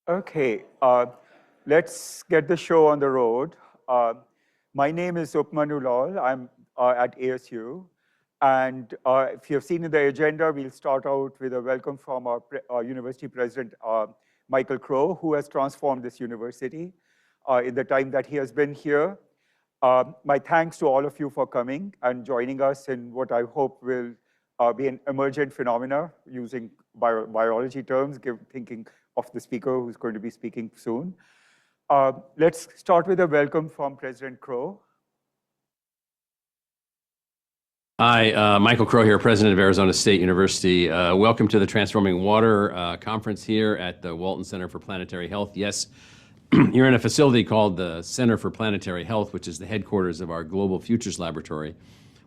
Okay, let's get the show on the road. My name is Upmanu Lal. I'm at ASU. And if you've seen in the agenda, we'll start out with a welcome from our university president, Michael Crow, who has transformed this university in the time that he has been here. My thanks to all of you for coming and joining us in what I hope will be an emergent phenomena using biology terms, thinking of the speaker who's going to be speaking soon. Let's start with a welcome from President Crow. Hi, Michael Crow here, president of Arizona State University. Welcome to the Transforming Water conference here at the Walton Center for Planetary Health. Yes, you're in a facility called the Center for Planetary Health, which is the headquarters of our Global Futures Laboratory,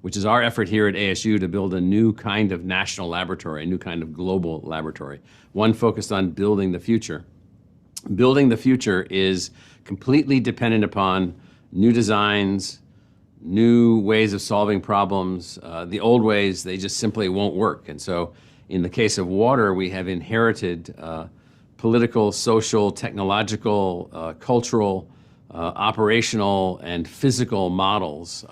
which is our effort here at ASU to build a new kind of national laboratory, a new kind of global laboratory, one focused on building the future. Building the future is completely dependent upon new designs, new ways of solving problems. The old ways, they just simply won't work. And so in the case of water, we have inherited political, social, technological, cultural, operational, and physical models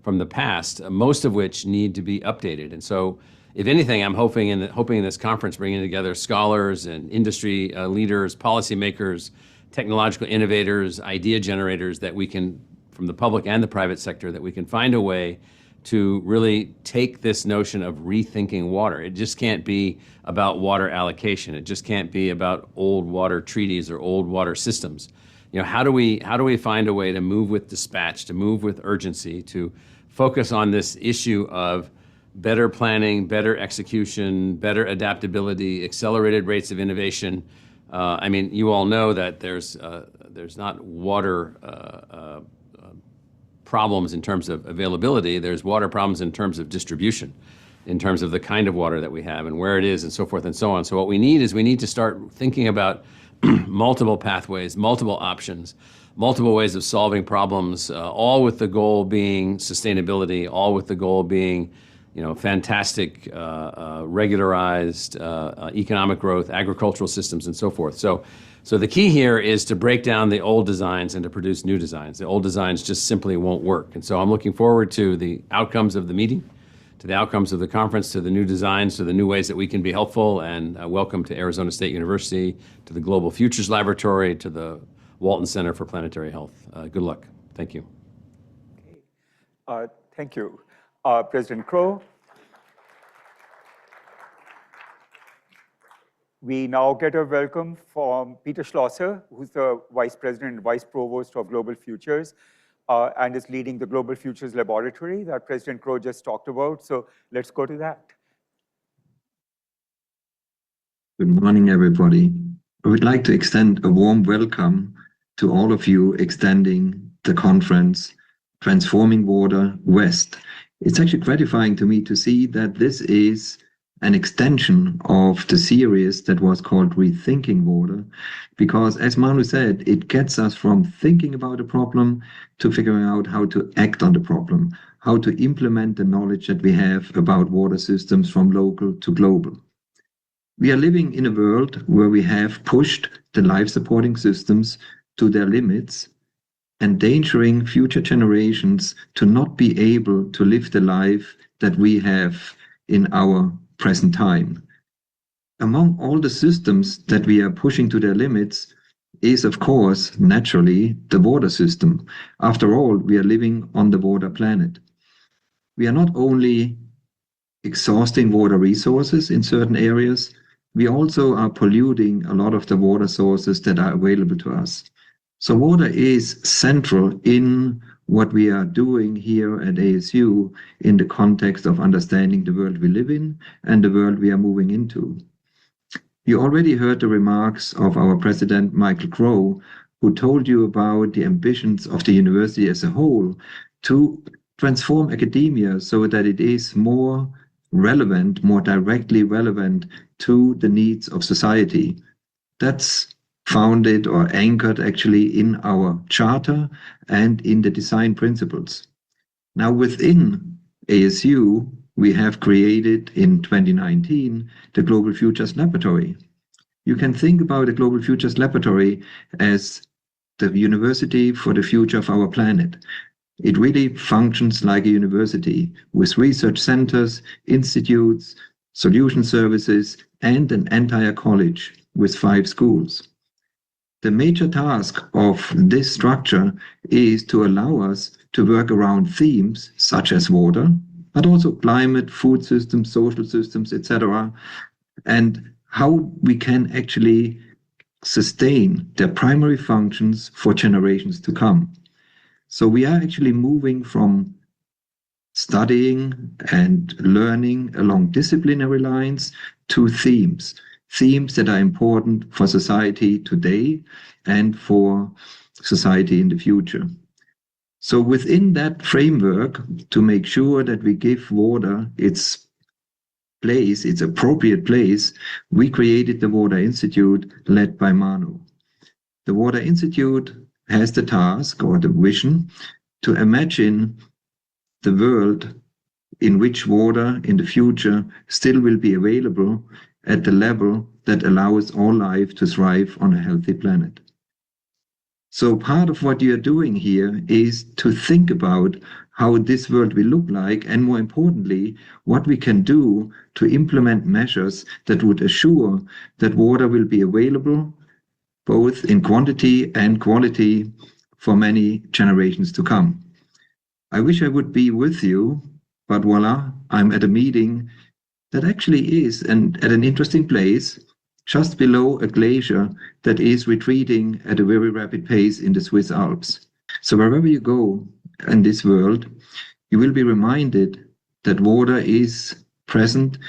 from the past, most of which need to be updated. And so, if anything, I'm hoping in this conference bringing together scholars and industry leaders, policymakers, technological innovators, idea generators, that we can, from the public and the private sector, that we can find a way to really take this notion of rethinking water. It just can't be about water allocation. It just can't be about old water treaties or old water systems. You know, how do we find a way to move with dispatch, to move with urgency, to focus on this issue of better planning, better execution, better adaptability, accelerated rates of innovation? I mean, you all know that there's not water problems in terms of availability. There's water problems in terms of distribution, in terms of the kind of water that we have and where it is and so forth and so on. So what we need to start thinking about multiple pathways, multiple options, multiple ways of solving problems, all with the goal being sustainability, all with the goal being, fantastic, regularized economic growth, agricultural systems, and so forth. So the key here is to break down the old designs and to produce new designs. The old designs just simply won't work. And so I'm looking forward to the outcomes of the meeting, to the outcomes of the conference, to the new designs, to the new ways that we can be helpful. And welcome to Arizona State University, to the Global Futures Laboratory, to the Walton Center for Planetary Health. Good luck. Thank you. Okay. Thank you, President Crow. We now get a welcome from Peter Schlosser, who's the Vice President and Vice Provost of Global Futures, and is leading the Global Futures Laboratory that President Crow just talked about. So let's go to that. Good morning, everybody. I would like to extend a warm welcome to all of you extending the conference, Transforming Water West. It's actually gratifying to me to see that this is an extension of the series that was called Rethinking Water, because as Manu said, it gets us from thinking about a problem to figuring out how to act on the problem, how to implement the knowledge that we have about water systems from local to global. We are living in a world where we have pushed the life-supporting systems to their limits, endangering future generations to not be able to live the life that we have in our present time. Among all the systems that we are pushing to their limits is, of course, naturally, the water system. After all, we are living on the water planet. We are not only exhausting water resources in certain areas, we also are polluting a lot of the water sources that are available to us. So water is central in what we are doing here at ASU in the context of understanding the world we live in and the world we are moving into. You already heard the remarks of our president, Michael Crow, who told you about the ambitions of the university as a whole to transform academia so that it is more relevant, more directly relevant to the needs of society. That's founded or anchored actually in our charter and in the design principles. Now within ASU, we have created in 2019 the Global Futures Laboratory. You can think about the Global Futures Laboratory as the university for the future of our planet. It really functions like a university with research centers, institutes, solution services, and an entire college with 5 schools. The major task of this structure is to allow us to work around themes such as water, but also climate, food systems, social systems, etc., and how we can actually sustain their primary functions for generations to come. So we are actually moving from studying and learning along disciplinary lines to themes that are important for society today and for society in the future. So within that framework, to make sure that we give water its place, its appropriate place, we created the Water Institute led by Manu. The Water Institute has the task or the vision to imagine the world in which water in the future still will be available at the level that allows all life to thrive on a healthy planet. So part of what you're doing here is to think about how this world will look like, and more importantly, what we can do to implement measures that would assure that water will be available both in quantity and quality for many generations to come. I wish I would be with you, but voila, I'm at a meeting that actually is at an interesting place, just below a glacier that is retreating at a very rapid pace in the Swiss Alps. So wherever you go in this world, you will be reminded that water is present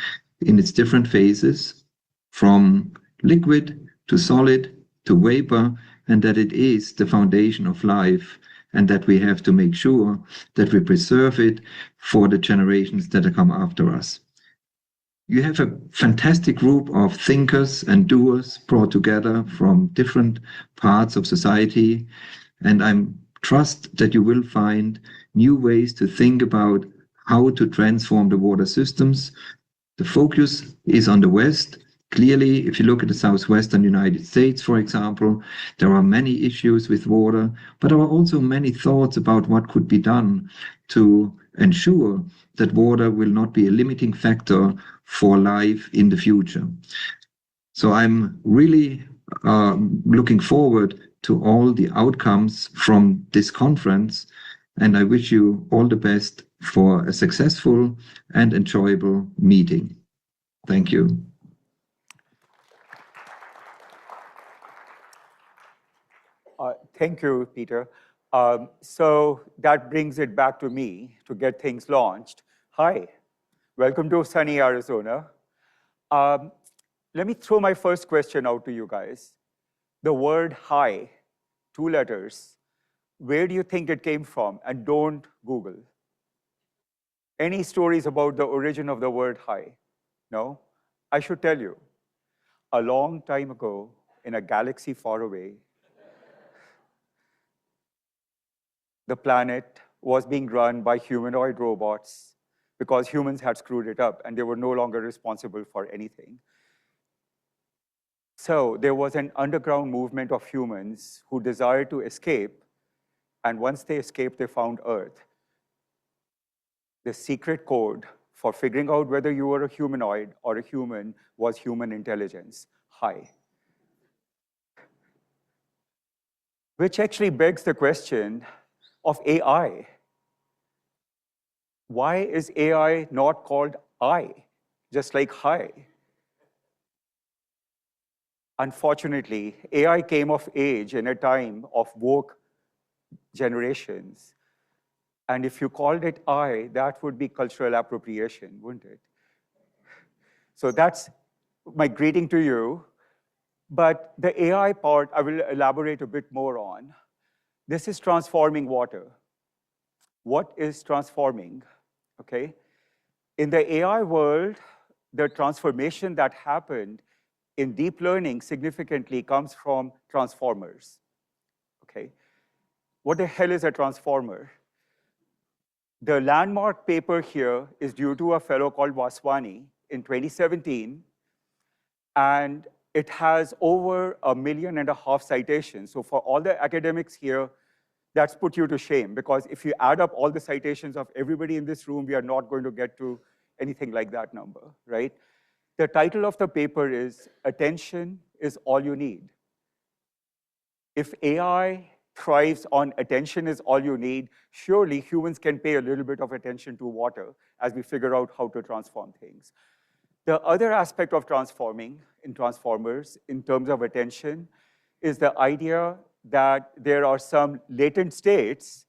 in its different phases, from liquid to solid to vapor, and that it is the foundation of life, and that we have to make sure that we preserve it for the generations that come after us. You have a fantastic group of thinkers and doers brought together from different parts of society, and I trust that you will find new ways to think about how to transform the water systems. The focus is on the West. Clearly, if you look at the southwestern United States, for example, there are many issues with water, but there are also many thoughts about what could be done to ensure that water will not be a limiting factor for life in the future. So I'm really looking forward to all the outcomes from this conference, and I wish you all the best for a successful and enjoyable meeting. Thank you. Thank you, Peter. So that brings it back to me to get things launched. Hi, welcome to sunny Arizona. Let me throw my first question out to you guys. The word hi, 2 letters, where do you think it came from? And don't Google. Any stories about the origin of the word hi? No? I should tell you. A long time ago, in a galaxy far away, the planet was being run by humanoid robots because humans had screwed it up and they were no longer responsible for anything. So there was an underground movement of humans who desired to escape, and once they escaped, they found Earth. The secret code for figuring out whether you were a humanoid or a human was human intelligence, hi. Which actually begs the question of AI. Why is AI not called I, just like hi? Unfortunately, AI came of age in a time of woke generations. And if you called it I, that would be cultural appropriation, wouldn't it? So that's my greeting to you. But the AI part, I will elaborate a bit more on. This is transforming water. What is transforming? Okay. In the AI world, the transformation that happened in deep learning significantly comes from transformers. Okay. What the hell is a transformer? The landmark paper here is due to a fellow called Vaswani in 2017. And it has over 1.5 million citations. So for all the academics here, that's put you to shame, because if you add up all the citations of everybody in this room, we are not going to get to anything like that number, right? The title of the paper is Attention is All You Need. If AI thrives on attention is all you need, surely humans can pay a little bit of attention to water as we figure out how to transform things. The other aspect of transforming in transformers in terms of attention is the idea that there are some latent states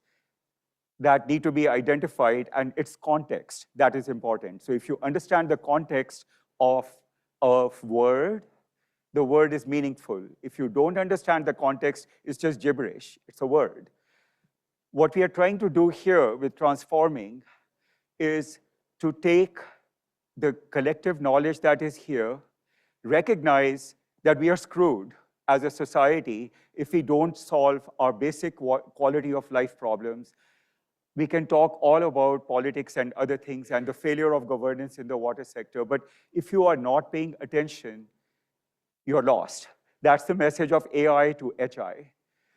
that need to be identified, and it's context that is important. So if you understand the context of word, the word is meaningful. If you don't understand the context, it's just gibberish. It's a word. What we are trying to do here with transforming is to take the collective knowledge that is here, recognize that we are screwed as a society if we don't solve our basic quality of life problems. We can talk all about politics and other things and the failure of governance in the water sector, but if you are not paying attention, you're lost. That's the message of AI to HI.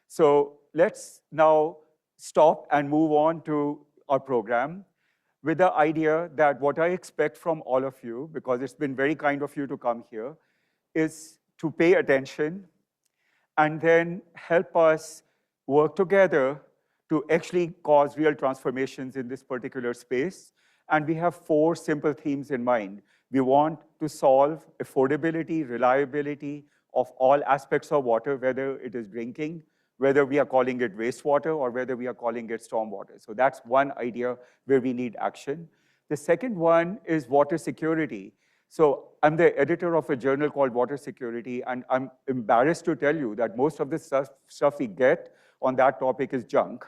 So let's now stop and move on to our program with the idea that what I expect from all of you, because it's been very kind of you to come here, is to pay attention and then help us work together to actually cause real transformations in this particular space. And we have 4 simple themes in mind. We want to solve affordability, reliability of all aspects of water, whether it is drinking, whether we are calling it wastewater, or whether we are calling it stormwater. So that's one idea where we need action. The second one is water security. So I'm the editor of a journal called Water Security, and I'm embarrassed to tell you that most of the stuff we get on that topic is junk.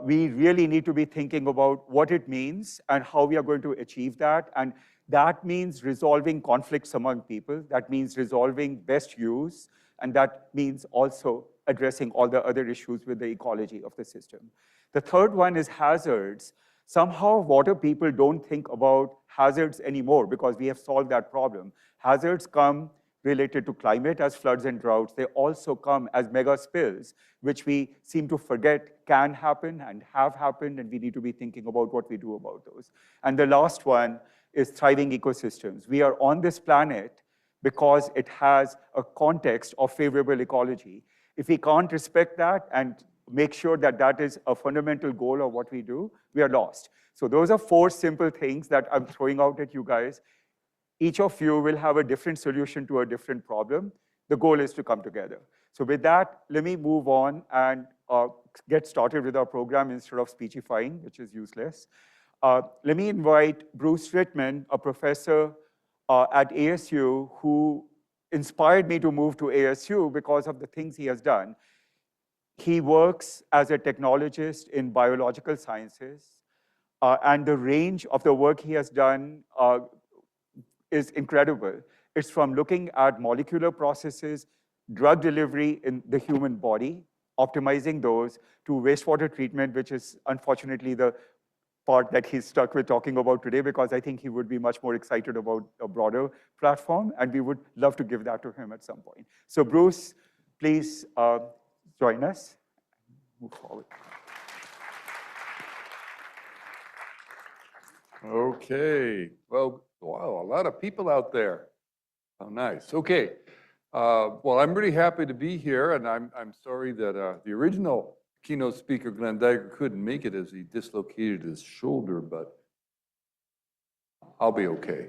We really need to be thinking about what it means and how we are going to achieve that. And that means resolving conflicts among people. That means resolving best use. And that means also addressing all the other issues with the ecology of the system. The third one is hazards. Somehow water people don't think about hazards anymore because we have solved that problem. Hazards come related to climate as floods and droughts. They also come as mega spills, which we seem to forget can happen and have happened, and we need to be thinking about what we do about those. And the last one is thriving ecosystems. We are on this planet because it has a context of favorable ecology. If we can't respect that and make sure that that is a fundamental goal of what we do, we are lost. So those are 4 simple things that I'm throwing out at you guys. Each of you will have a different solution to a different problem. The goal is to come together. So with that, let me move on and get started with our program instead of speechifying, which is useless. Let me invite Bruce Rittman, a professor at ASU, who inspired me to move to ASU because of the things he has done. He works as a technologist in biological sciences, and the range of the work he has done is incredible. It's from looking at molecular processes, drug delivery in the human body, optimizing those, to wastewater treatment, which is unfortunately the part that he's stuck with talking about today, because I think he would be much more excited about a broader platform, and we would love to give that to him at some point. So Bruce, please join us. Move forward. Okay. Well, wow, a lot of people out there. How nice. Okay. Well, I'm really happy to be here, and I'm sorry that the original keynote speaker, Glenn Dagger, couldn't make it as he dislocated his shoulder, but I'll be okay.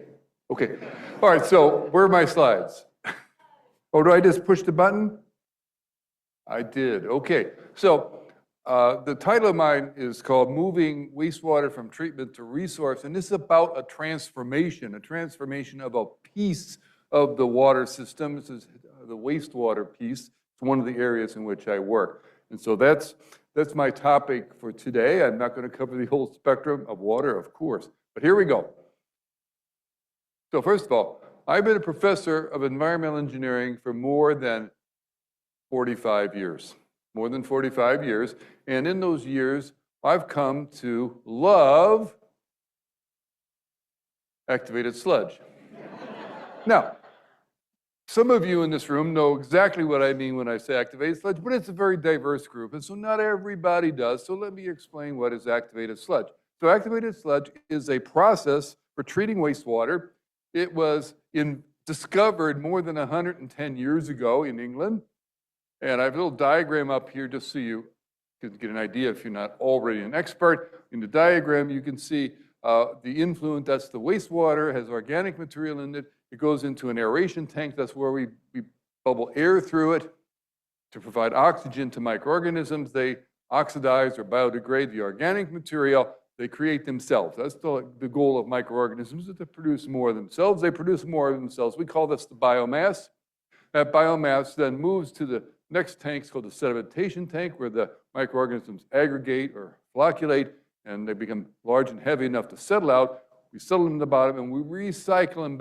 Okay. All right, so where are my slides? Oh, do I just push the button? I did. Okay. So the title of mine is called Moving Wastewater from Treatment to Resource, and this is about a transformation of a piece of the water system. This is the wastewater piece. It's one of the areas in which I work. And so that's my topic for today. I'm not going to cover the whole spectrum of water, of course, but here we go. So first of all, I've been a professor of environmental engineering for more than 45 years. More than 45 years. And in those years, I've come to love activated sludge. Now, Some of you in this room know exactly what I mean when I say activated sludge, but it's a very diverse group, and so not everybody does. So let me explain what is activated sludge. So activated sludge is a process for treating wastewater. It was discovered more than 110 years ago in England. And I have a little diagram up here just so you can get an idea if you're not already an expert. In the diagram, you can see the influent, that's the wastewater, has organic material in it. It goes into an aeration tank. That's where we bubble air through it to provide oxygen to microorganisms. They oxidize or biodegrade the organic material. They create themselves. That's the goal of microorganisms, is to produce more of themselves. They produce more of themselves. We call this the biomass. That biomass then moves to the next tank. It's called the sedimentation tank, where the microorganisms aggregate or flocculate, and they become large and heavy enough to settle out. We settle them in the bottom, and we recycle them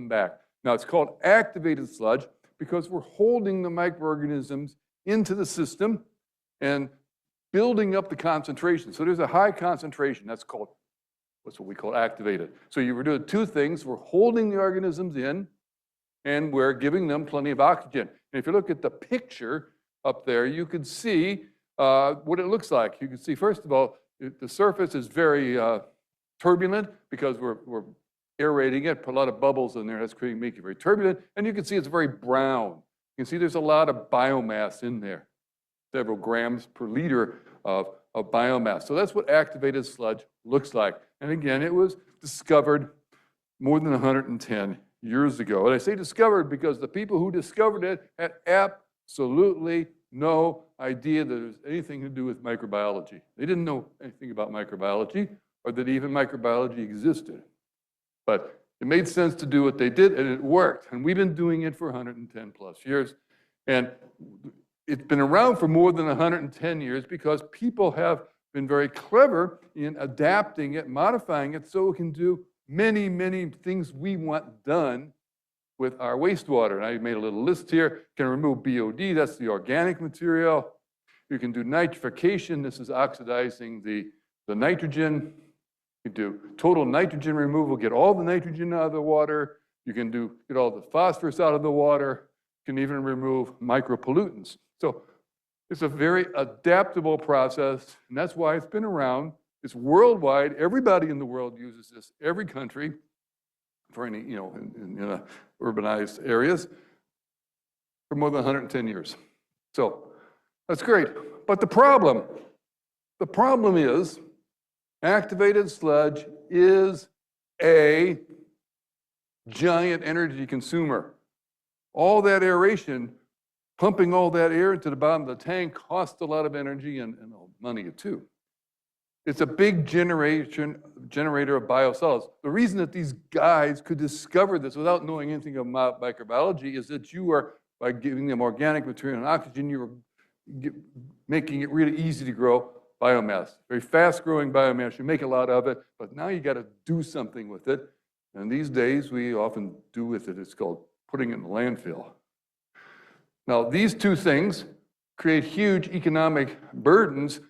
back. Now, it's called activated sludge because we're holding the microorganisms into the system and building up the concentration. So there's a high concentration. That's what we call activated. So you were doing two things. We're holding the organisms in, and we're giving them plenty of oxygen. And if you look at the picture up there, you can see what it looks like. You can see, first of all, the surface is very turbulent because we're aerating it, put a lot of bubbles in there, that's making it very turbulent. And you can see it's very brown. You can see there's a lot of biomass in there, several grams per liter of biomass. So that's what activated sludge looks like. And again, it was discovered more than 110 years ago. And I say discovered because the people who discovered it had absolutely no idea that it was anything to do with microbiology. They didn't know anything about microbiology or that even microbiology existed. But it made sense to do what they did, and it worked. And we've been doing it for 110 plus years. And it's been around for more than 110 years because people have been very clever in adapting it, modifying it, so it can do many, many things we want done with our wastewater. And I made a little list here. You can remove BOD, that's the organic material. You can do nitrification, this is oxidizing the nitrogen. You do total nitrogen removal, get all the nitrogen out of the water. You can get all the phosphorus out of the water. You can even remove micropollutants. So it's a very adaptable process, and that's why it's been around. It's worldwide. Everybody in the world uses this, every country, for any, in urbanized areas, for more than 110 years. So that's great. But the problem is activated sludge is a giant energy consumer. All that aeration, pumping all that air into the bottom of the tank costs a lot of energy and money too. It's a big generator of biosolids. The reason that these guys could discover this without knowing anything about microbiology is that by giving them organic material and oxygen, you were making it really easy to grow biomass. Very fast growing biomass, you make a lot of it, but now you gotta do something with it. And these days we often do with it, it's called putting it in the landfill. Now these two things create huge economic burdens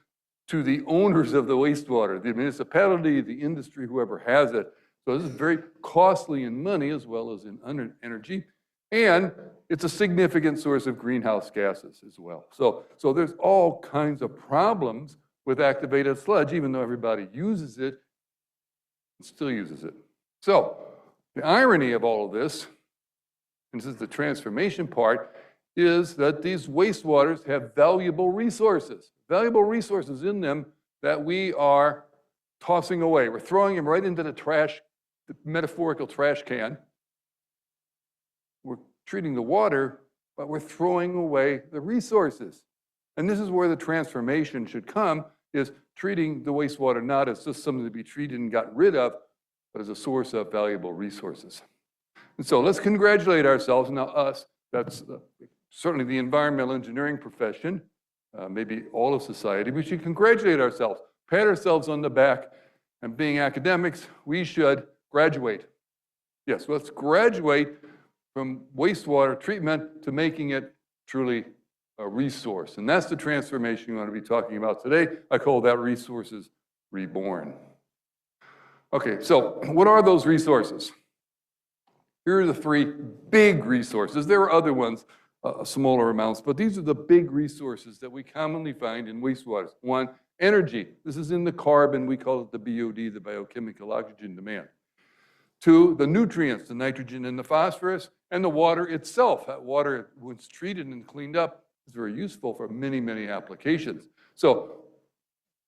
to the owners of the wastewater, the municipality, the industry, whoever has it. So this is very costly in money as well as in energy. And it's a significant source of greenhouse gases as well. So there's all kinds of problems with activated sludge, even though everybody uses it, and still uses it. So the irony of all of this, and this is the transformation part, is that these wastewaters have valuable resources in them that we are tossing away. We're throwing them right into the trash, the metaphorical trash can. We're treating the water, but we're throwing away the resources. And this is where the transformation should come, is treating the wastewater not as just something to be treated and gotten rid of, but as a source of valuable resources. And so let's congratulate ourselves, now us, that's certainly the environmental engineering profession, maybe all of society. We should congratulate ourselves, pat ourselves on the back, and being academics, we should graduate. Yes, let's graduate from wastewater treatment to making it truly a resource. And that's the transformation we want to be talking about today. I call that resources reborn. Okay, so what are those resources? Here are the three big resources. There are other ones, smaller amounts, but these are the big resources that we commonly find in wastewaters. One, energy. This is in the carbon. We call it the BOD, the biochemical oxygen demand. Two, the nutrients, the nitrogen and the phosphorus, and the water itself. That water, once treated and cleaned up, is very useful for many, many applications. So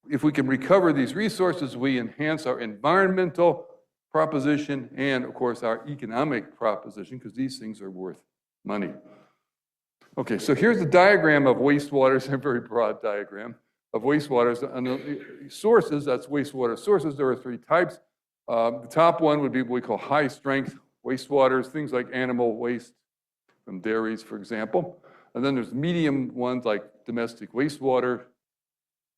if we can recover these resources, we enhance our environmental proposition and, of course, our economic proposition, because these things are worth money. Okay, so here's a diagram of wastewaters, a very broad diagram of wastewaters. And the sources, that's wastewater sources. There are three types. The top one would be what we call high-strength wastewaters, things like animal waste from dairies, for example. And then there's medium ones like domestic wastewater,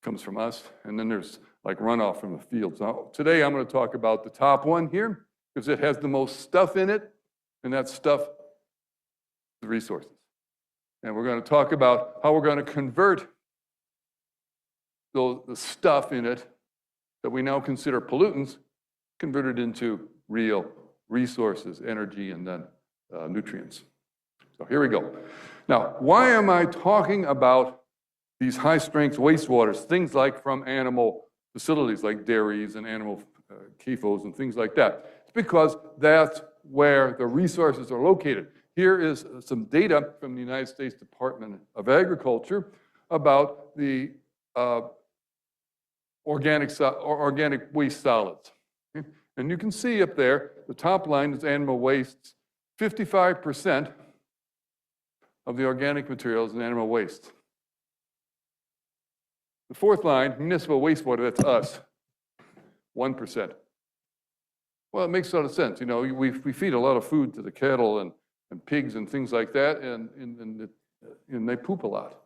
comes from us. And then there's like runoff from the fields. Now, today I'm going to talk about the top one here because it has the most stuff in it, and that stuff is the resources. And we're going to talk about how we're going to convert the stuff in it that we now consider pollutants, converted into real resources, energy, and then nutrients. So here we go. Now, why am I talking about these high-strength wastewaters, things like from animal facilities like dairies and animal CAFOs and things like that? It's because that's where the resources are located. Here is some data from the United States Department of Agriculture about the organic waste solids. Okay? And you can see up there, the top line is animal wastes. 55% of the organic materials is animal waste. The fourth line, municipal wastewater, that's us, 1%. Well, it makes a lot of sense. You know, we feed a lot of food to the cattle and pigs and things like that, and they poop a lot.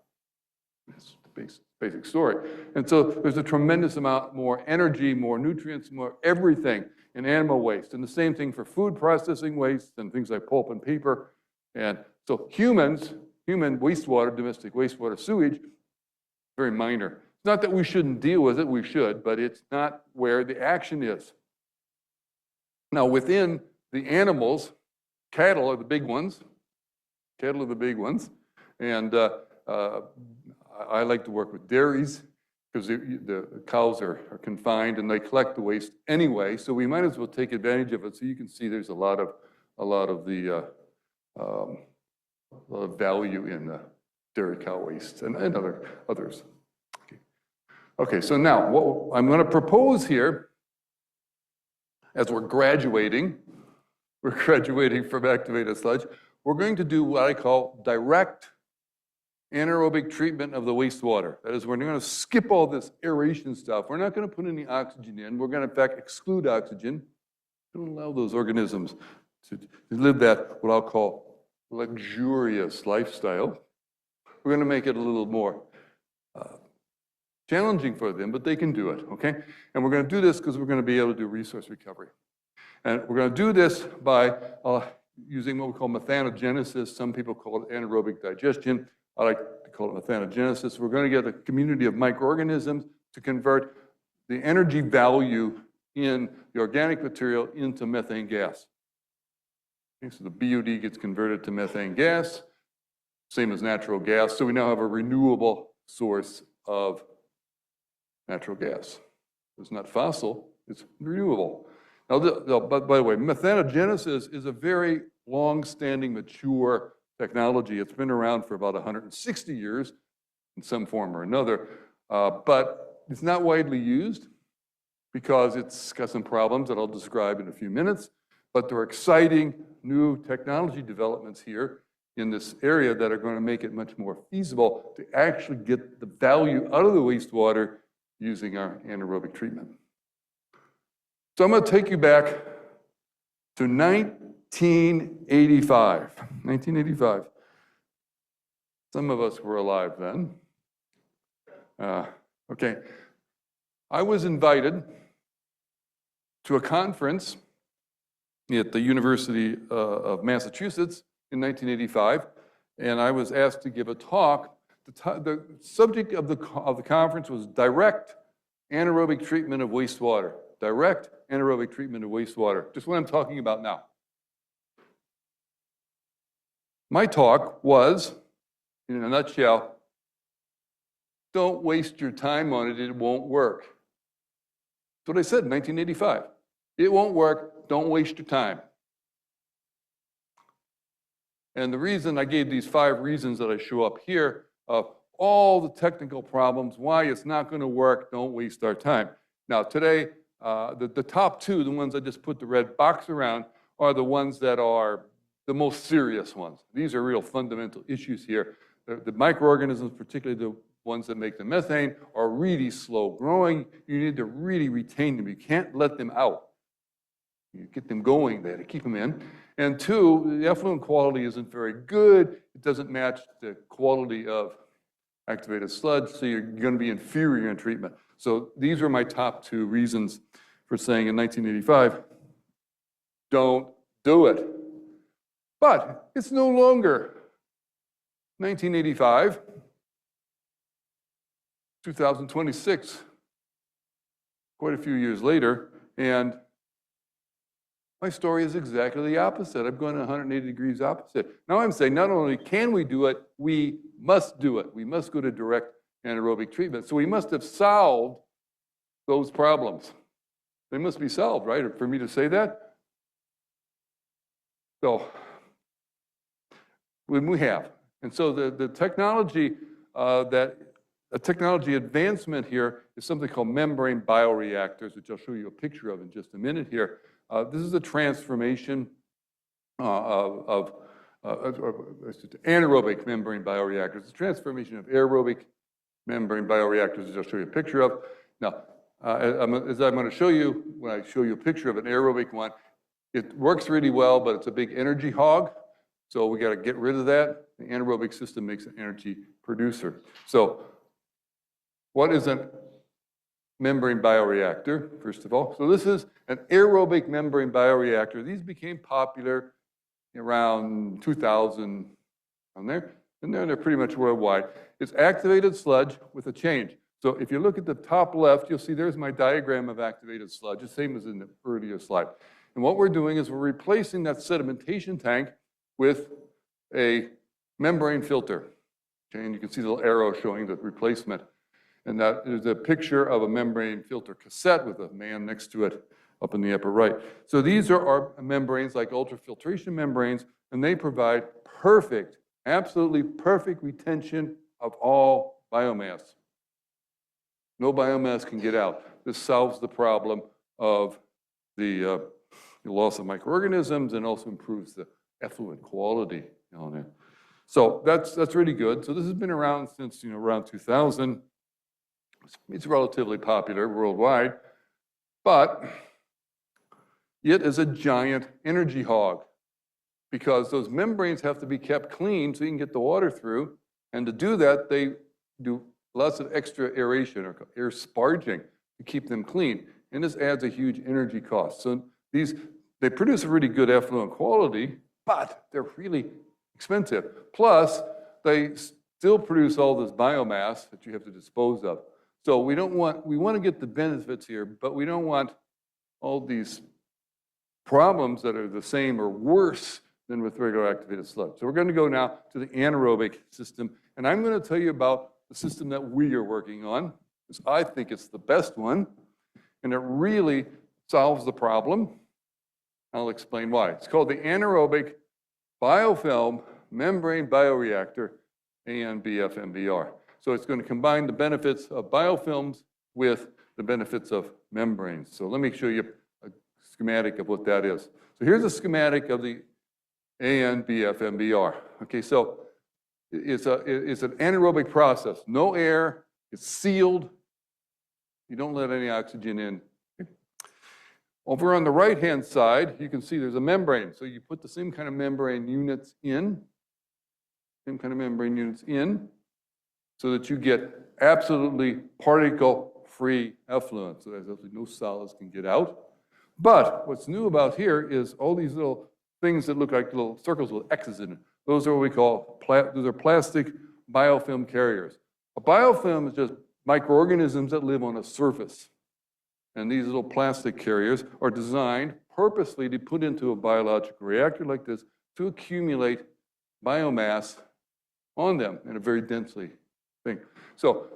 That's the basic story. And so there's a tremendous amount more energy, more nutrients, more everything in animal waste. And the same thing for food processing waste and things like pulp and paper. And so human wastewater, domestic wastewater, sewage, very minor. It's not that we shouldn't deal with it, we should, but it's not where the action is. Now, within the animals, cattle are the big ones. Cattle are the big ones. And I like to work with dairies because the cows are confined and they collect the waste anyway. So we might as well take advantage of it. So you can see there's a lot of value in dairy cow waste and others. Okay, so now what I'm going to propose here, as we're graduating from activated sludge, we're going to do what I call direct anaerobic treatment of the wastewater. That is, we're going to skip all this aeration stuff. We're not going to put any oxygen in. We're going to, in fact, exclude oxygen. Don't allow those organisms to live that, what I'll call, luxurious lifestyle. We're going to make it a little more challenging for them, but they can do it, okay? And we're going to do this because we're going to be able to do resource recovery. And we're going to do this by using what we call methanogenesis. Some people call it anaerobic digestion. I like to call it methanogenesis. We're going to get a community of microorganisms to convert the energy value in the organic material into methane gas. Okay, so the BOD gets converted to methane gas, same as natural gas. So we now have a renewable source of natural gas. It's not fossil, it's renewable. Now, by the way, methanogenesis is a very long-standing, mature technology. It's been around for about 160 years in some form or another, but it's not widely used because it's got some problems that I'll describe in a few minutes, but there are exciting new technology developments here in this area that are going to make it much more feasible to actually get the value out of the wastewater using our anaerobic treatment. So I'm going to take you back to 1985. 1985. Some of us were alive then. Okay. I was invited to a conference at the University of Massachusetts in 1985, and I was asked to give a talk. The subject of the conference was direct anaerobic treatment of wastewater. Direct anaerobic treatment of wastewater, just what I'm talking about now. My talk was, in a nutshell, don't waste your time on it, it won't work. That's what I said in 1985. It won't work, don't waste your time. And the reason I gave these 5 reasons that I show up here of all the technical problems, why it's not going to work, don't waste our time. Now today, the top 2, the ones I just put the red box around, are the ones that are the most serious ones. These are real fundamental issues here. The microorganisms, particularly the ones that make the methane, are really slow growing. You need to really retain them. You can't let them out. You get them going there to keep them in. And 2, the effluent quality isn't very good. It doesn't match the quality of activated sludge, so you're going to be inferior in treatment. So these are my top 2 reasons for saying in 1985, don't do it. But it's no longer 1985, 2026, quite a few years later, and my story is exactly the opposite. I've gone 180 degrees opposite. Now I'm saying not only can we do it, we must do it. We must go to direct anaerobic treatment. So we must have solved those problems. They must be solved, right? For me to say that? So, when we have. And so the technology a technology advancement here is something called membrane bioreactors, which I'll show you a picture of in just a minute here. This is a transformation of anaerobic membrane bioreactors. It's a transformation of aerobic membrane bioreactors, which I'll show you a picture of. Now, as I'm going to show you, when I show you a picture of an aerobic one, it works really well, but it's a big energy hog. So we got to get rid of that. The anaerobic system makes an energy producer. So what is a membrane bioreactor, first of all? So this is an aerobic membrane bioreactor. These became popular around 2000 on there, and they're pretty much worldwide. It's activated sludge with a change. So if you look at the top left, you'll see there's my diagram of activated sludge, the same as in the earlier slide. And what we're doing is we're replacing that sedimentation tank with a membrane filter. Okay, and you can see the little arrow showing the replacement. And that is a picture of a membrane filter cassette with a man next to it up in the upper right. So these are our membranes, like ultrafiltration membranes, and they provide perfect, absolutely perfect retention of all biomass. No biomass can get out. This solves the problem of the loss of microorganisms and also improves the effluent quality on it. So that's really good. So this has been around since around 2000. It's relatively popular worldwide, but it is a giant energy hog because those membranes have to be kept clean so you can get the water through. And to do that, they do lots of extra aeration or air sparging to keep them clean. And this adds a huge energy cost. So they produce a really good effluent quality, but they're really expensive. Plus, they still produce all this biomass that you have to dispose of. So we want to get the benefits here, but we don't want all these problems that are the same or worse than with regular activated sludge. So we're going to go now to the anaerobic system, and I'm going to tell you about the system that we are working on, because I think it's the best one, and it really solves the problem. I'll explain why. It's called the anaerobic biofilm membrane bioreactor, ANBF-MBR. So it's going to combine the benefits of biofilms with the benefits of membranes. So let me show you a schematic of what that is. So here's a schematic of the ANBF-MBR. Okay, so it's an anaerobic process. No air, it's sealed. You don't let any oxygen in. Over on the right-hand side, you can see there's a membrane. So you put the same kind of membrane units in, so that you get absolutely particle-free effluent. So there's absolutely no solids can get out. But what's new about here is all these little things that look like little circles with X's in it. Those are what we call, those are plastic biofilm carriers. A biofilm is just microorganisms that live on a surface. And these little plastic carriers are designed purposely to put into a biological reactor like this to accumulate biomass on them in a very densely thing. So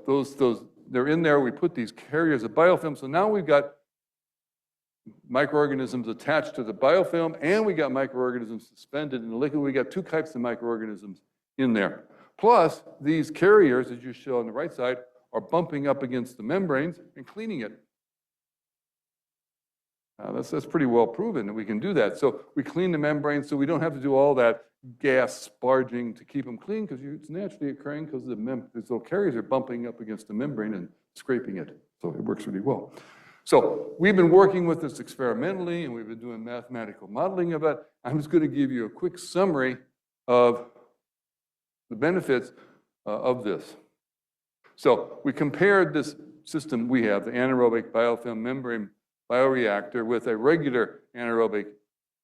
they're in there. We put these carriers of biofilm. So now we've got microorganisms attached to the biofilm, and we got microorganisms suspended in the liquid. We got two types of microorganisms in there. Plus, these carriers, as you show on the right side, are bumping up against the membranes and cleaning it. That's pretty well proven that we can do that. So we clean the membrane so we don't have to do all that gas sparging to keep them clean, because it's naturally occurring because these little carriers are bumping up against the membrane and scraping it. So it works really well. So we've been working with this experimentally, and we've been doing mathematical modeling of it. I'm just going to give you a quick summary of the benefits of this. So we compared this system we have, the anaerobic biofilm membrane bioreactor, with a regular anaerobic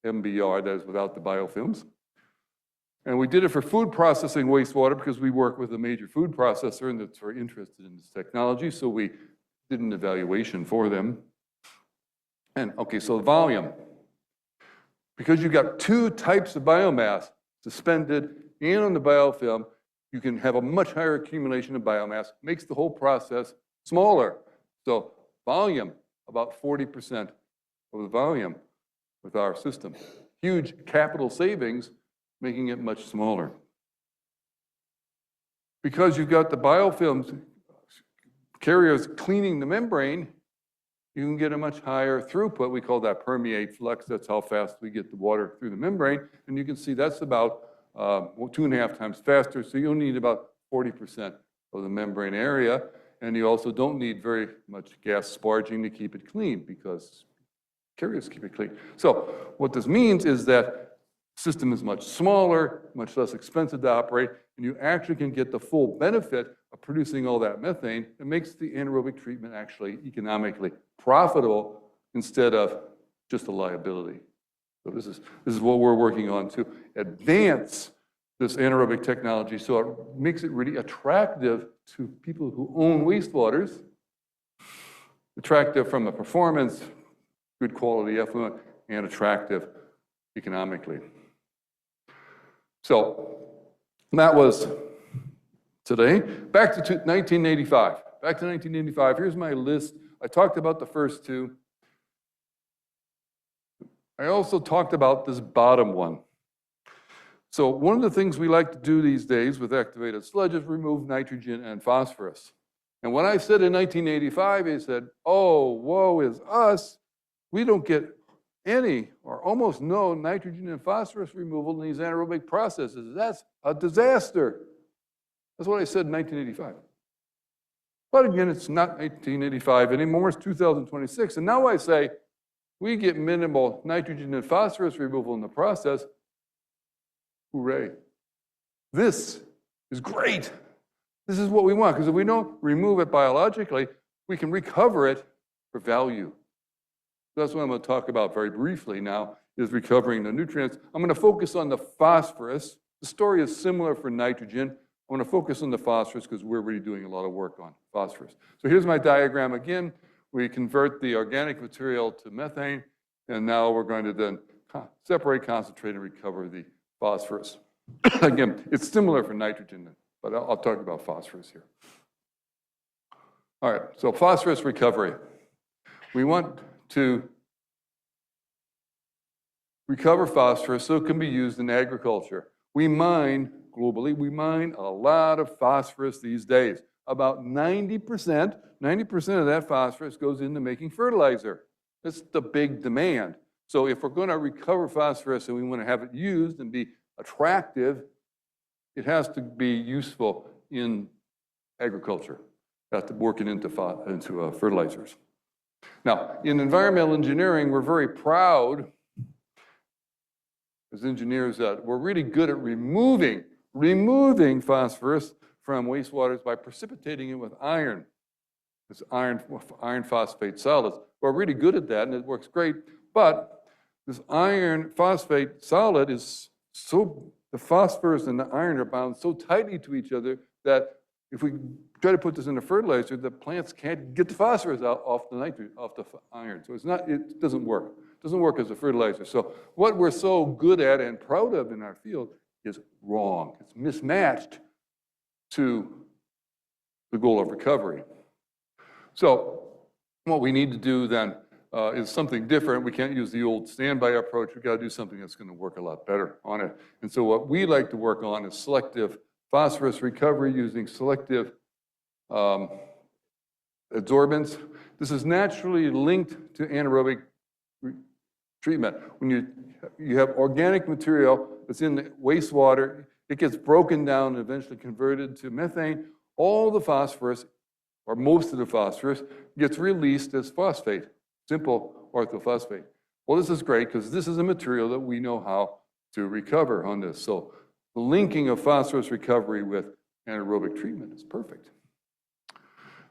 MBR, that is without the biofilms. And we did it for food processing wastewater because we work with a major food processor and that's very interested in this technology. So we did an evaluation for them. And okay, so volume. Because you've got two types of biomass, suspended and on the biofilm, you can have a much higher accumulation of biomass, makes the whole process smaller. So volume, about 40% of the volume with our system. Huge capital savings, making it much smaller. Because you've got the biofilms carriers cleaning the membrane, you can get a much higher throughput. We call that permeate flux. That's how fast we get the water through the membrane. And you can see that's about 2.5 times faster. So you'll need about 40% of the membrane area. And you also don't need very much gas sparging to keep it clean, because carriers keep it clean. So what this means is that the system is much smaller, much less expensive to operate, and you actually can get the full benefit of producing all that methane. It makes the anaerobic treatment actually economically profitable instead of just a liability. So this is what we're working on to advance this anaerobic technology so it makes it really attractive to people who own wastewaters, attractive from a performance, good quality effluent, and attractive economically. So that was today. Back to 1985. Back to 1985. Here's my list. I talked about the first two. I also talked about this bottom one. So one of the things we like to do these days with activated sludge is remove nitrogen and phosphorus. And when I said in 1985, he said, oh, woe is us. We don't get any or almost no nitrogen and phosphorus removal in these anaerobic processes. That's a disaster. That's what I said in 1985. But again, it's not 1985 anymore. It's 2026. And now I say we get minimal nitrogen and phosphorus removal in the process. Hooray. This is great. This is what we want, because if we don't remove it biologically, we can recover it for value. That's what I'm going to talk about very briefly now, is recovering the nutrients. I'm going to focus on the phosphorus. The story is similar for nitrogen. I'm going to focus on the phosphorus because we're really doing a lot of work on phosphorus. So here's my diagram again. We convert the organic material to methane, and now we're going to then separate, concentrate, and recover the phosphorus. Again, it's similar for nitrogen, but I'll talk about phosphorus here. All right, so phosphorus recovery. We want to recover phosphorus so it can be used in agriculture. We mine, globally, we mine a lot of phosphorus these days. About 90% of that phosphorus goes into making fertilizer. That's the big demand. So if we're going to recover phosphorus and we want to have it used and be attractive, it has to be useful in agriculture. You have to work it into fertilizers. Now, in environmental engineering, we're very proud as engineers that we're really good at removing phosphorus from wastewaters by precipitating it with iron. It's iron phosphate solids. We're really good at that, and it works great. But this iron phosphate solid is the phosphorus and the iron are bound so tightly to each other that if we try to put this in a fertilizer, the plants can't get the phosphorus out off the iron. So it doesn't work. It doesn't work as a fertilizer. So what we're so good at and proud of in our field is wrong. It's mismatched to the goal of recovery. So what we need to do then is something different. We can't use the old standby approach. We've got to do something that's going to work a lot better on it. And so what we like to work on is selective phosphorus recovery using selective adsorbents. This is naturally linked to anaerobic treatment. When you have organic material that's in the wastewater, it gets broken down and eventually converted to methane. All the phosphorus, or most of the phosphorus, gets released as phosphate, simple orthophosphate. Well, this is great because this is a material that we know how to recover on this. So the linking of phosphorus recovery with anaerobic treatment is perfect.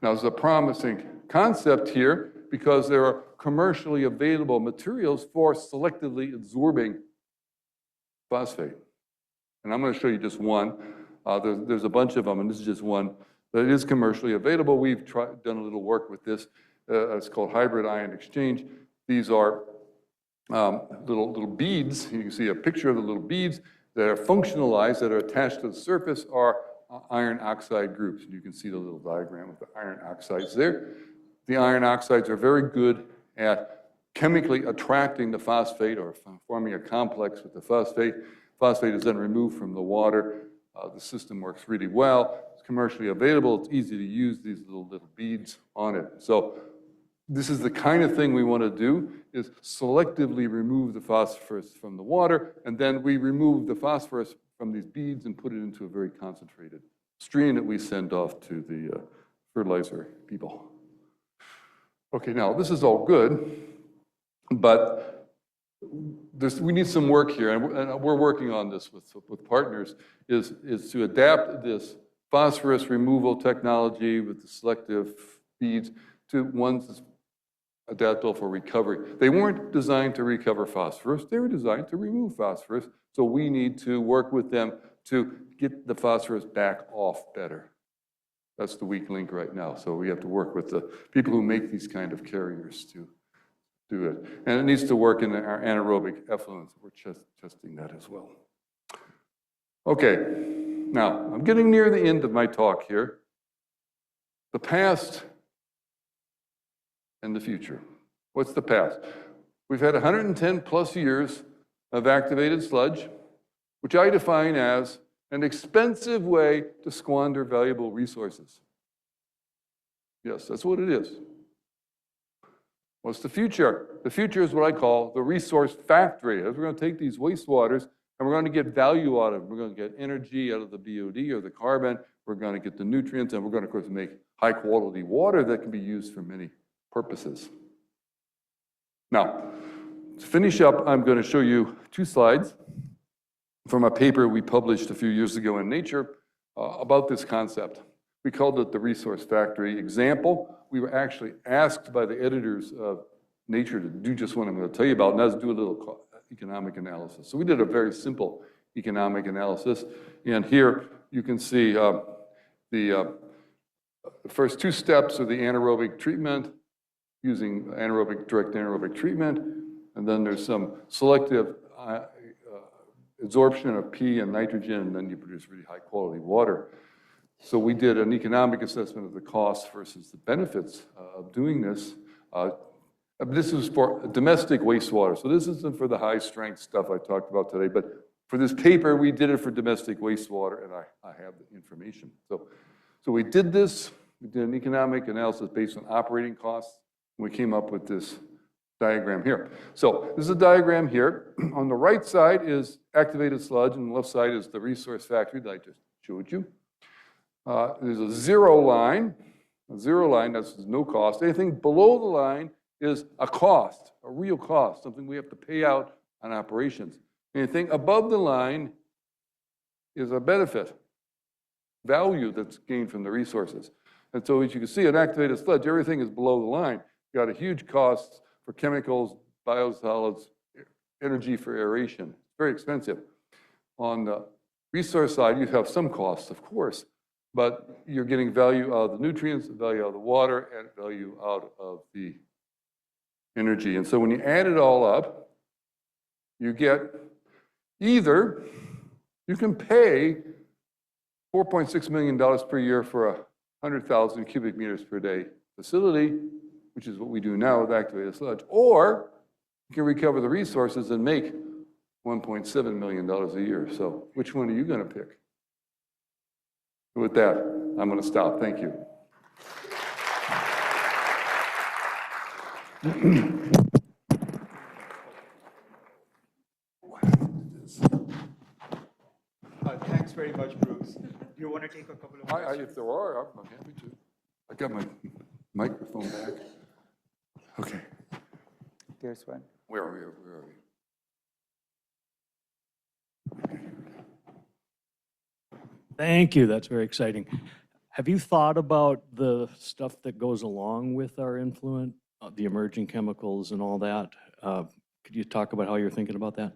Now, there's a promising concept here because there are commercially available materials for selectively absorbing phosphate. And I'm going to show you just one. There's a bunch of them, and this is just one that is commercially available. We've done a little work with this. It's called hybrid ion exchange. These are little beads. You can see a picture of the little beads that are functionalized, that are attached to the surface, are iron oxide groups. You can see the little diagram of the iron oxides there. The iron oxides are very good at chemically attracting the phosphate or forming a complex with the phosphate. Phosphate is then removed from the water. The system works really well. It's commercially available. It's easy to use these little beads on it. So this is the kind of thing we want to do, is selectively remove the phosphorus from the water, and then we remove the phosphorus from these beads and put it into a very concentrated stream that we send off to the fertilizer people. Okay, now this is all good, but we need some work here, and we're working on this with partners, is to adapt this phosphorus removal technology with the selective beads to ones that's adaptable for recovery. They weren't designed to recover phosphorus, they were designed to remove phosphorus, so we need to work with them to get the phosphorus back off better. That's the weak link right now, so we have to work with the people who make these kind of carriers to do it. And it needs to work in our anaerobic effluents. We're testing that as well. Okay, now I'm getting near the end of my talk here. The past and the future. What's the past? We've had 110 plus years of activated sludge, which I define as an expensive way to squander valuable resources. Yes, that's what it is. What's the future? The future is what I call the resource factory. We're going to take these wastewaters and we're going to get value out of them. We're going to get energy out of the BOD or the carbon. We're going to get the nutrients, and we're going to, of course, make high quality water that can be used for many purposes. Now, to finish up, I'm going to show you 2 slides from a paper we published a few years ago in Nature about this concept. We called it the resource factory example. We were actually asked by the editors of Nature to do just what I'm going to tell you about, and that's do a little economic analysis. So we did a very simple economic analysis, and here you can see the first 2 steps are the anaerobic treatment, using direct anaerobic treatment, and then there's some selective absorption of P and nitrogen, and then you produce really high quality water. So we did an economic assessment of the costs versus the benefits of doing this. This is for domestic wastewater, so this isn't for the high strength stuff I talked about today, but for this paper, we did it for domestic wastewater, and I have the information. So we did this, we did an economic analysis based on operating costs, and we came up with this diagram here. So this is a diagram here. On the right side is activated sludge, and the left side is the resource factory that I just showed you. There's a zero line, that's no cost. Anything below the line is a cost, a real cost, something we have to pay out on operations. Anything above the line is a benefit, value that's gained from the resources. And so as you can see, in activated sludge, everything is below the line. You got a huge cost for chemicals, biosolids, energy for aeration. It's very expensive. On the resource side, you have some costs, of course, but you're getting value out of the nutrients, value out of the water, and value out of the energy. And so when you add it all up, you get either You can pay $4.6 million per year for a 100,000 cubic meters per day facility, which is what we do now with activated sludge, or you can recover the resources and make $1.7 million a year. So which one are you going to pick? With that, I'm going to stop. Thank you. Thanks very much, Bruce. Do you want to take a couple of questions? If there are, I'm happy to. I got my microphone back. Okay. There's one. Where are we? Thank you. That's very exciting. Have you thought about the stuff that goes along with our influent, the emerging chemicals and all that? Could you talk about how you're thinking about that?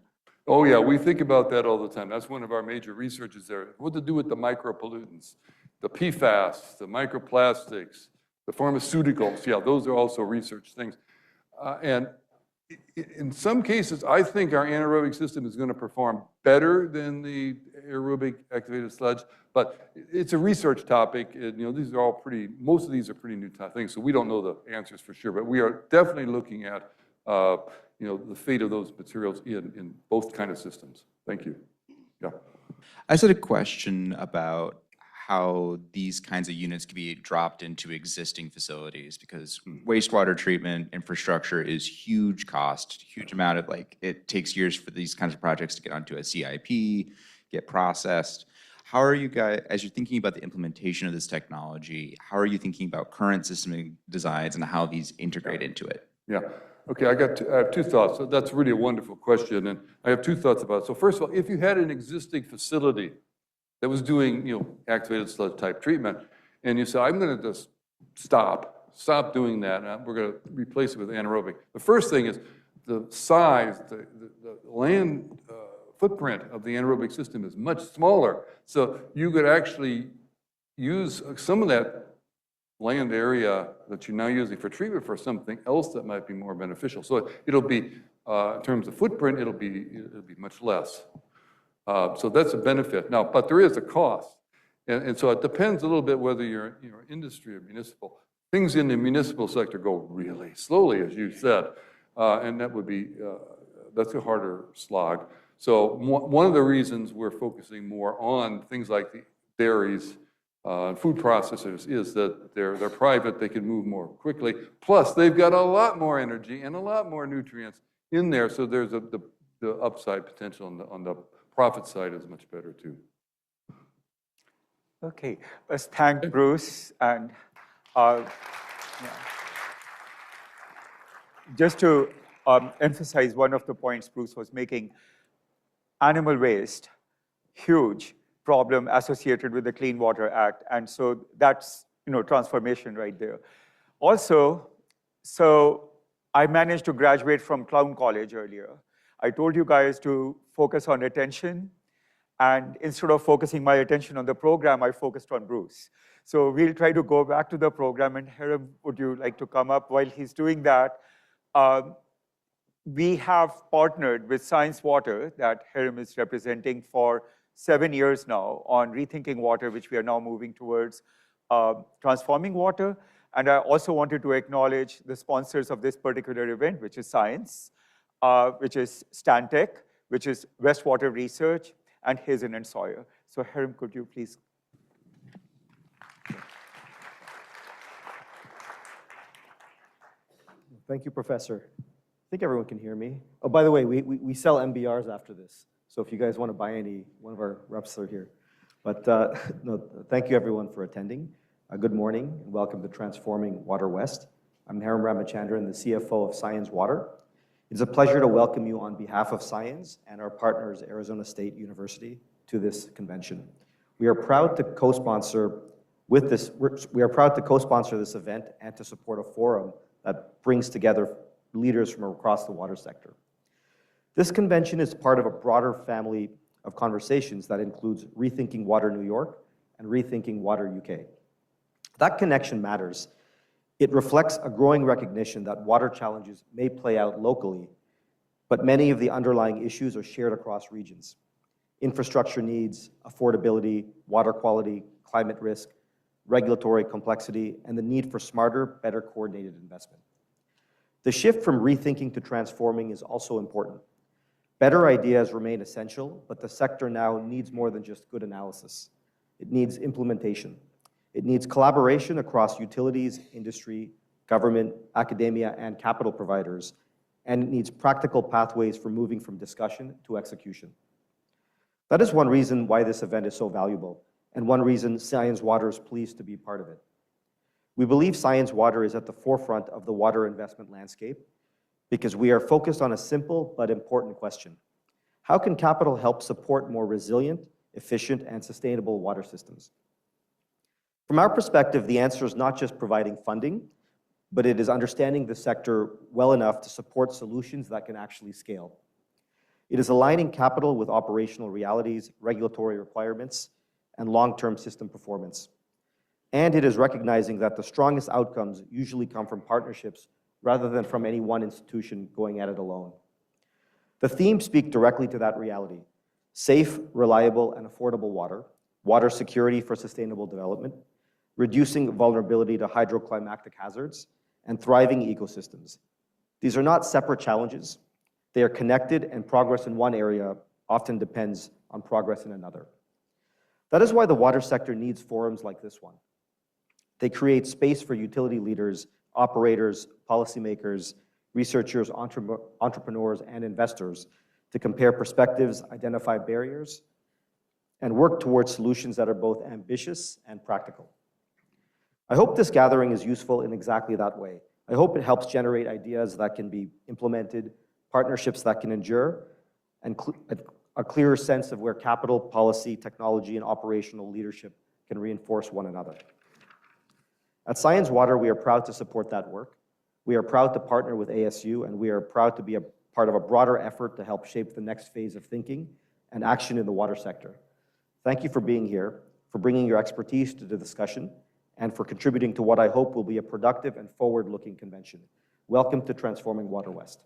Oh, yeah, we think about that all the time. That's one of our major researches there. What to do with the micropollutants, the PFAS, the microplastics, the pharmaceuticals. Yeah, those are also research things. And in some cases, I think our anaerobic system is going to perform better than the aerobic activated sludge, but it's a research topic. And, these are all most of these are pretty new things, so we don't know the answers for sure, but we are definitely looking at, the fate of those materials in both kind of systems. Thank you. Yeah. I just had a question about how these kinds of units can be dropped into existing facilities, because wastewater treatment infrastructure is huge cost, huge amount of, it takes years for these kinds of projects to get onto a CIP, get processed. How are you guys, as you're thinking about the implementation of this technology, how are you thinking about current system designs and how these integrate into it? Yeah. Okay, I have two thoughts. So that's really a wonderful question, and I have two thoughts about it. So first of all, if you had an existing facility that was doing, activated sludge type treatment, and you say, I'm going to just stop doing that, and we're going to replace it with anaerobic. The first thing is the size, the land footprint of the anaerobic system is much smaller. So you could actually use some of that land area that you're now using for treatment for something else that might be more beneficial. So it'll be, in terms of footprint, it'll be much less. So that's a benefit. Now, but there is a cost. And so it depends a little bit whether you're industry or municipal. Things in the municipal sector go really slowly, as you said. And that would be, that's a harder slog. So one of the reasons we're focusing more on things like the dairies, food processors is that they're private, they can move more quickly. Plus, they've got a lot more energy and a lot more nutrients in there, so there's the upside potential on the profit side is much better too. Okay, let's thank Bruce. And just to emphasize one of the points Bruce was making, animal waste, huge problem associated with the Clean Water Act. And so that's, transformation right there. Also, so I managed to graduate from Clown College earlier. I told you guys to focus on attention. And instead of focusing my attention on the program, I focused on Bruce. So we'll try to go back to the program. And Hiram, would you like to come up while he's doing that? We have partnered with Science Water that Hiram is representing for 7 years now on rethinking water, which we are now moving towards transforming water. And I also wanted to acknowledge the sponsors of this particular event, which is Science, which is Stantec, which is Westwater Research, and Hazen and Sawyer. So Hiram, could you please? Thank you, Professor. I think everyone can hear me. Oh, by the way, we sell MBRs after this. So if you guys want to buy any, one of our reps are here. But no, thank you everyone for attending. Good morning and welcome to Transforming Water West. I'm Hiram Ramachandran, the CFO of Science Water. It's a pleasure to welcome you on behalf of Science and our partners, Arizona State University, to this convention. We are proud to co-sponsor this event and to support a forum that brings together leaders from across the water sector. This convention is part of a broader family of conversations that includes Rethinking Water New York and Rethinking Water UK. That connection matters. It reflects a growing recognition that water challenges may play out locally, but many of the underlying issues are shared across regions. infrastructure needs, affordability, water quality, climate risk, regulatory complexity, and the need for smarter, better coordinated investment. The shift from rethinking to transforming is also important. Better ideas remain essential, but the sector now needs more than just good analysis. It needs implementation. It needs collaboration across utilities, industry, government, academia, and capital providers, and it needs practical pathways for moving from discussion to execution. That is one reason why this event is so valuable, and one reason Science Water is pleased to be part of it. We believe Science Water is at the forefront of the water investment landscape because we are focused on a simple but important question. How can capital help support more resilient, efficient, and sustainable water systems? From our perspective, the answer is not just providing funding, but it is understanding the sector well enough to support solutions that can actually scale. It is aligning capital with operational realities, regulatory requirements, and long-term system performance. And it is recognizing that the strongest outcomes usually come from partnerships rather than from any one institution going at it alone. The themes speak directly to that reality: safe, reliable, and affordable water, water security for sustainable development, reducing vulnerability to hydroclimactic hazards, and thriving ecosystems. These are not separate challenges. They are connected, and progress in one area often depends on progress in another. That is why the water sector needs forums like this one. They create space for utility leaders, operators, policymakers, researchers, entrepreneurs, and investors to compare perspectives, identify barriers, and work towards solutions that are both ambitious and practical. I hope this gathering is useful in exactly that way. I hope it helps generate ideas that can be implemented, partnerships that can endure, and a clearer sense of where capital, policy, technology, and operational leadership can reinforce one another. At Science Water, we are proud to support that work. We are proud to partner with ASU, and we are proud to be a part of a broader effort to help shape the next phase of thinking and action in the water sector. Thank you for being here, for bringing your expertise to the discussion, and for contributing to what I hope will be a productive and forward-looking convention. Welcome to Transforming Water West.